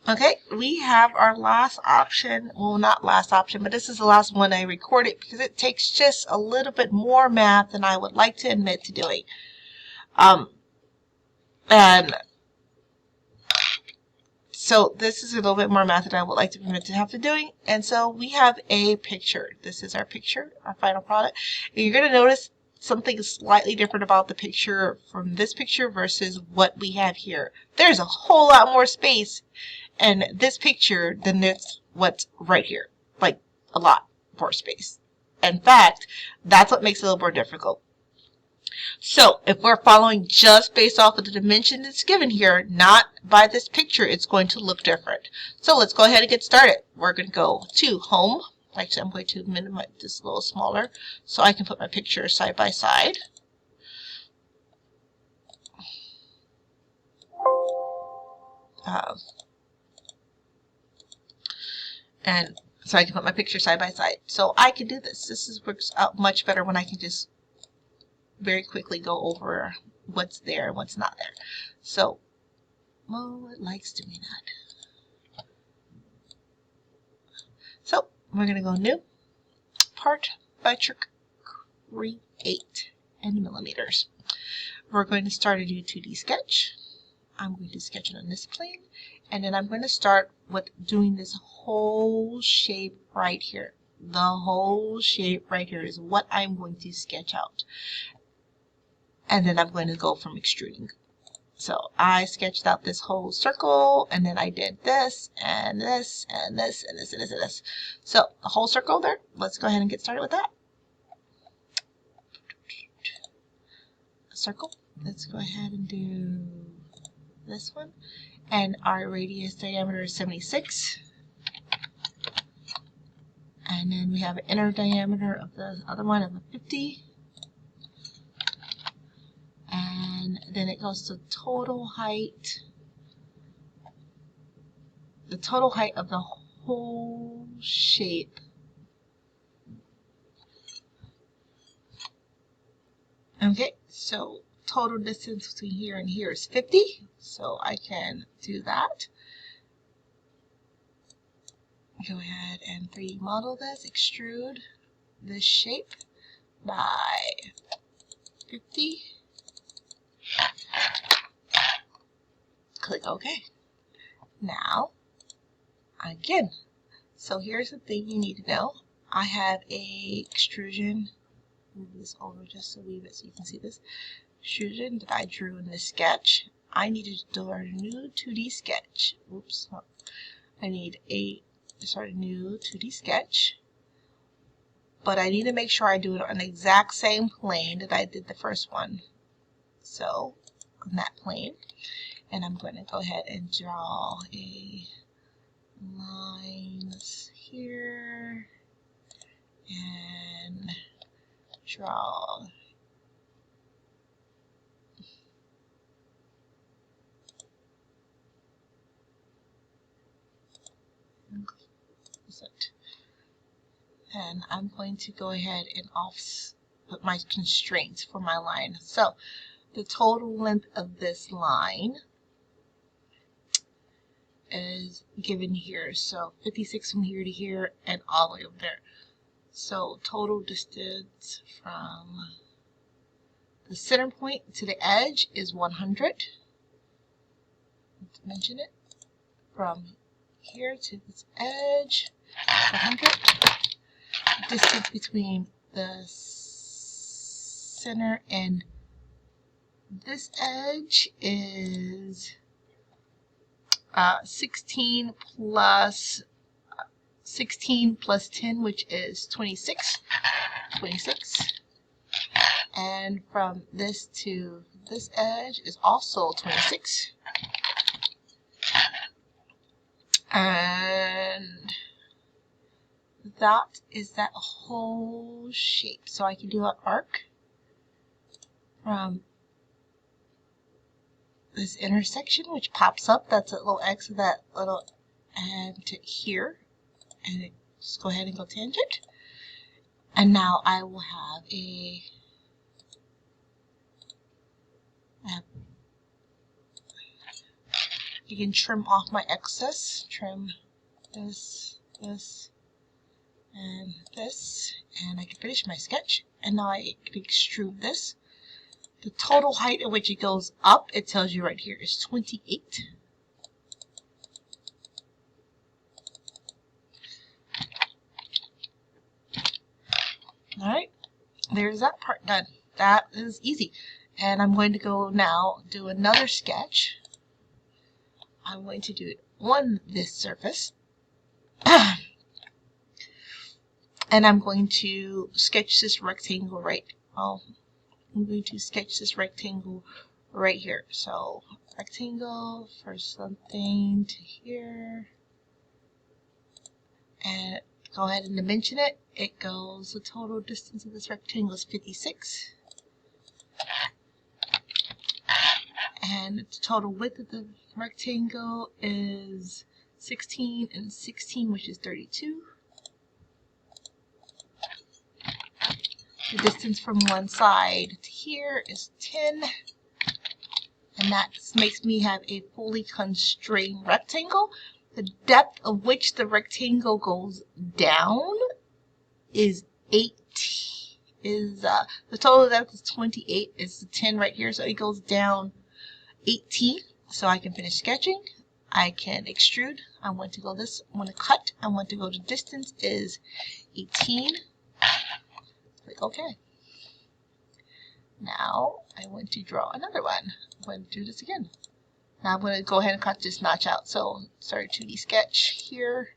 Okay, we have our last option. Well, not last option, but this is the last one I recorded because it takes just a little bit more math than I would like to admit to doing. And so this is a little bit more math than I would like to admit to have to doing. And so we have a picture. This is our picture, our final product. And you're going to notice something slightly different about the picture from this picture versus what we have here. There's a whole lot more space in this picture than this what's right here. Like a lot more space. In fact, that's what makes it a little more difficult. So if we're following just based off of the dimension that's given here, not by this picture, it's going to look different. So let's go ahead and get started. We're going to go to Home. Actually, I'm going to minimize this a little smaller so I can put my picture side by side. And so I can put my picture side by side. So I can do this. This works out much better when I can just very quickly go over what's there and what's not there. So, oh, it likes to be not. So, we're going to go New, Part by Create in millimeters. We're going to start a new 2D sketch. I'm going to sketch it on this plane, and then I'm going to start with doing this whole shape right here. The whole shape right here is what I'm going to sketch out. And then I'm going to go from extruding. So I sketched out this whole circle, and then I did this, and this, and this, and this, and this, and this. So the whole circle there, let's go ahead and get started with that. A circle, let's go ahead and do this one. And our radius diameter is 76. And then we have an inner diameter of the other one of 50. And then it goes to total height. The total height of the whole shape. Okay, so total distance between here and here is 50. So I can do that. Go ahead and 3D model this, extrude this shape by 50. Click OK. Now, again, so here's the thing you need to know. I have a extrusion. Move this over just a wee bit so you can see this. Extrusion that I drew in this sketch. I needed to do a new 2D sketch. Oops. I need to start a new 2D sketch. But I need to make sure I do it on the exact same plane that I did the first one. So, on that plane. And I'm going to go ahead and draw a lines here and draw and I'm going to go ahead and put my constraints for my line. So the total length of this line is given here. So 56 from here to here and all the way over there. So total distance from the center point to the edge is 100. Let's mention it. From here to this edge, 100. Distance between the center and this edge is 16 plus 10, which is 26. And from this to this edge is also 26. And that is that whole shape. So I can do an arc from this intersection, which pops up. That's a little X of that little, and to here. And just go ahead and go tangent. And now I will have a You can trim off my excess. Trim this, this, and this. And I can finish my sketch. And now I can extrude this. The total height at which it goes up, it tells you right here, is 28. Alright, there's that part done. That is easy. And I'm going to go now do another sketch. I'm going to do it on this surface. And I'm going to sketch this rectangle right. I'm going to sketch this rectangle right here. So rectangle for something to here. And go ahead and dimension it. It goes, the total distance of this rectangle is 56. And the total width of the rectangle is 16 and 16, which is 32. The distance from one side to here is 10. And that makes me have a fully constrained rectangle. The depth of which the rectangle goes down is 8. The total depth is 28. Is the 10 right here, so it goes down 18. So I can finish sketching. I can extrude. I want to go this. I want to cut. I want to go to distance is 18. Click OK. Now I want to draw another one. I'm going to do this again. Now I'm going to go ahead and cut this notch out. So start a 2D sketch here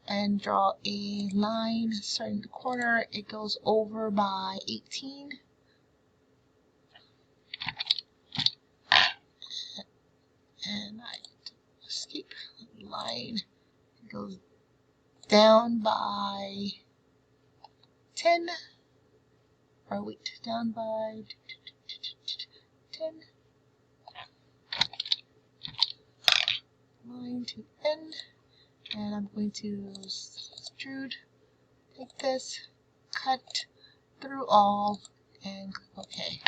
and draw a line starting the corner. It goes over by 18. And I escape the line. It goes down by 10. Or wait, down by 10. Line to end. And I'm going to extrude, take this, cut through all, and click OK.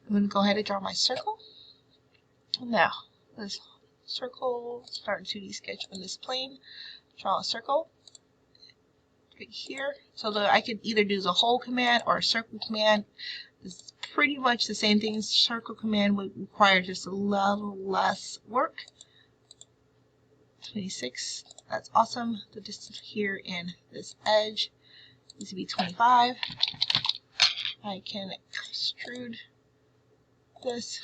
I'm going to go ahead and draw my circle. Now, this circle, start a 2D sketch on this plane, draw a circle right here. So that I can either do the whole command or a circle command. It's pretty much the same thing. Circle command would require just a little less work. 26, that's awesome. The distance here and this edge needs to be 25. I can extrude this,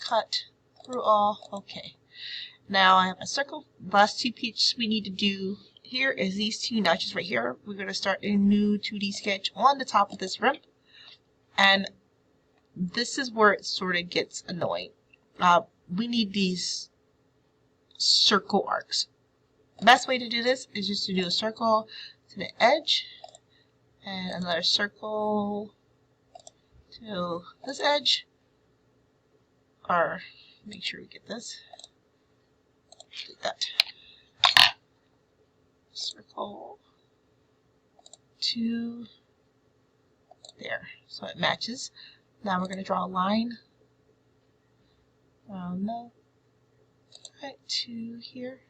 cut through all, OK. Now I have a circle. The last two pieces we need to do here is these two notches right here. We're going to start a new 2D sketch on the top of this rim. And this is where it sort of gets annoying. We need these circle arcs. The best way to do this is just to do a circle to the edge and another circle to this edge, or make sure we get this, like that, circle to there, so it matches. Now we're going to draw a line. No. Right to here.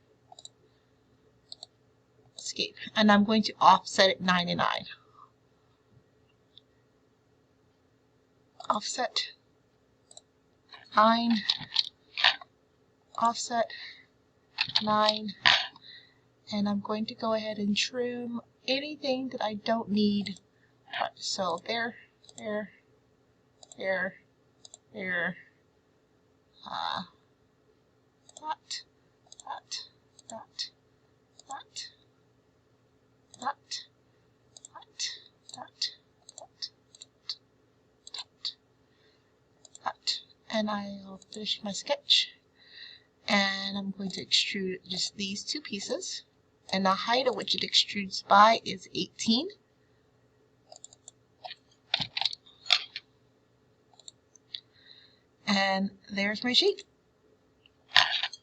Escape. And I'm going to offset it 9 and 9. Offset 9. Offset 9. And I'm going to go ahead and trim anything that I don't need. Right, so there, there, there, there. That, that, that, that, that, that, that. And I'll finish my sketch. And I'm going to extrude just these two pieces. And the height at which it extrudes by is 18. And there's my shape.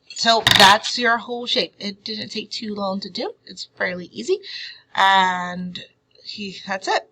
So that's your whole shape. It didn't take too long to do. It's fairly easy. And that's it.